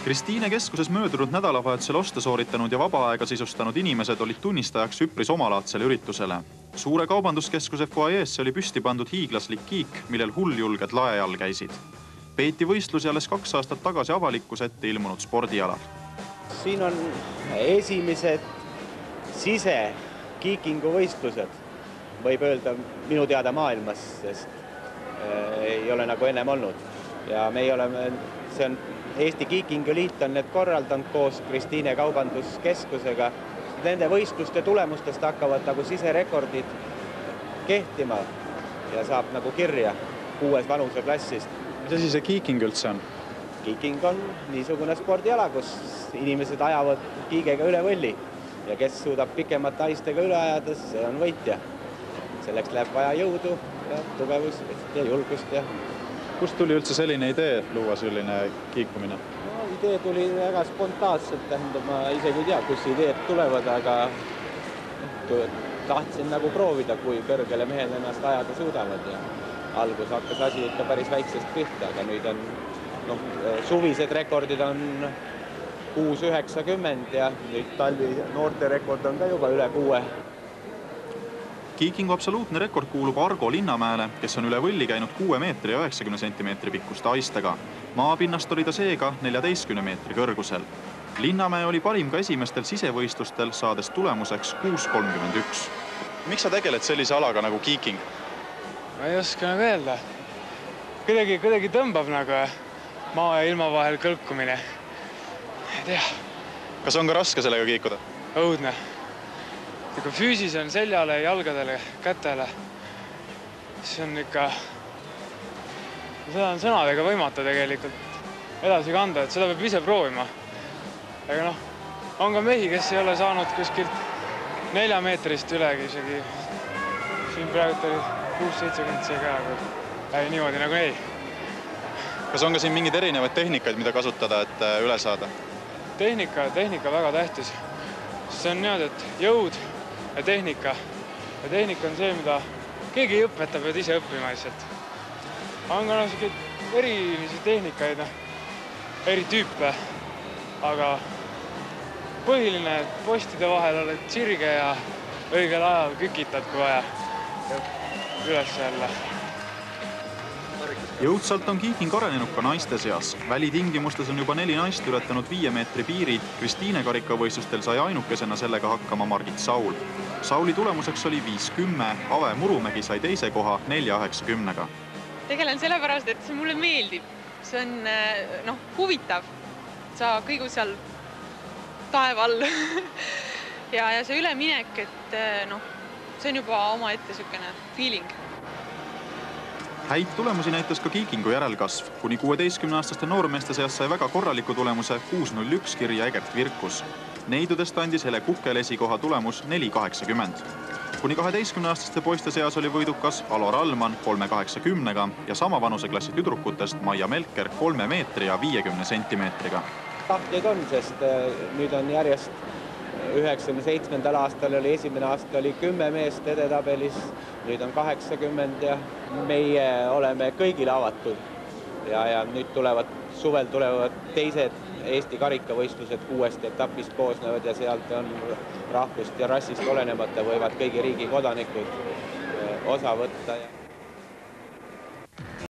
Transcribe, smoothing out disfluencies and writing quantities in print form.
Kristiine keskuses möödunud nädalavahetusel oste sooritanud ja vaba aega sisustanud inimesed olid tunnistajaks üpris omalaadsele üritusele. Suure kaubanduskeskuse fuajeesse oli püsti pandud hiiglaslik kiik, millel hulljulged laejal käisid. Peeti võistlusi alles 2 aastat tagasi avalikkuse ette ilmunud spordialal. Siin on esimesed sisekiikingu võistlused, võib öelda minu teada maailmas, sest ei ole nagu ennem olnud. Ja meie oleme, see on Eesti Kiikingu Liit on need korraldanud koos Kristiine kaubanduskeskusega. Nende võistluste tulemustest hakkavad nagu siserekordid kehtima ja saab nagu kirja 6 vanuseklassist. Mis asi see kiiking üldse on? Kiiking on niisugune spordiala, kus inimesed ajavad kiigega üle võlli ja kes suudab pikemat haistega üle ajada, see on võitja. Selleks läheb vaja jõudu ja tugevust ja julgust. Kust tuli üldse selline idee luua selline kiikumine? No, idee tuli väga spontaanselt, tähendab, ma isegi ei tea, kus ideed tulevad, aga tahtsin nagu proovida, kui kõrgele mehed ennast ajada suudavad. Ja algus hakkas asi ikka päris väiksest pihta, aga nüüd on suvised rekordid on 6,90 ja nüüd talvi noorte rekord on ka juba üle 6. Kiikingu absoluutne rekord kuulub Argo Linnamäele, kes on üle võlli käinud 6 meetri ja 90 sentimeetri pikkuste haistega. Maapinnast oli ta seega 14 meetri kõrgusel. Linnamäe oli parim ka esimestel sisevõistlustel, saades tulemuseks 6,31. Miks sa tegeled sellise alaga nagu kiiking? Ma ei oska nagu öelda. Kuidagi tõmbab nagu maa ja ilma vahel kõlkumine. Ei tea. Kas on ka raske sellega kiikuda? Õudne. Kui füüsis on seljale, jalgadele, kätele, siis on ikka, seda on sõnadega võimatu tegelikult edasi kanda, et seda peab ise proovima. Aga on ka mehi, kes ei ole saanud kuskilt 4 meetrist ülegi isegi. Siin praegu oli 6,70 see ka, aga niimoodi nagu ei. Kas on ka siin mingid erinevaid tehnikaid, mida kasutada, et üle saada? Tehnika väga tähtis. See on niimoodi, et jõud ja tehnika. Ja tehnika on see, mida keegi ei õpeta, pead ise õppima lihtsalt. On ka erilisi tehnikaid, eri tüüpe, aga põhiline, et postide vahel oled sirge ja õigel ajal kükitad, kui vaja ja üles jälle. Jõudsalt on kiiking arenenud ka naiste seas. Välitingimustes on juba 4 naist ületanud 5 meetri piiri. Kristiine karikavõistlustel sai ainukesena sellega hakkama Margit Saul. Sauli tulemuseks oli 5,10, Ave Murumägi sai teise koha 4,90. Tegelen sellepärast, et see mulle meeldib. See on huvitav. Sa kõigu seal taeva all. ja see üleminek, et see on juba oma ette sükene feeling. Häid tulemusi näitas ka kiikingu järelkasv. Kuni 16-aastaste noormeeste seas sai väga korraliku tulemuse 6,01 kirja Egert Virkus. Neidudest andis Hele Kukel esikoha tulemus 4,80. Kuni 12-aastaste poiste seas oli võidukas Alor Allman 3,80 ja sama vanuseklassi tüdrukutest Maia Melker 3 meetri ja 50 sentimeetriga. Tahtjaid on, sest nüüd on järjest 97. aastal oli esimene aasta oli 10 meest edetabelis, nüüd on 80 ja meie oleme kõigile avatud. Ja nüüd suvel tulevad teised Eesti karikavõistlused 6 etapist koosnevad ja sealt on rahvust ja rassist olenemata võivad kõigi riigi kodanikud osa võtta.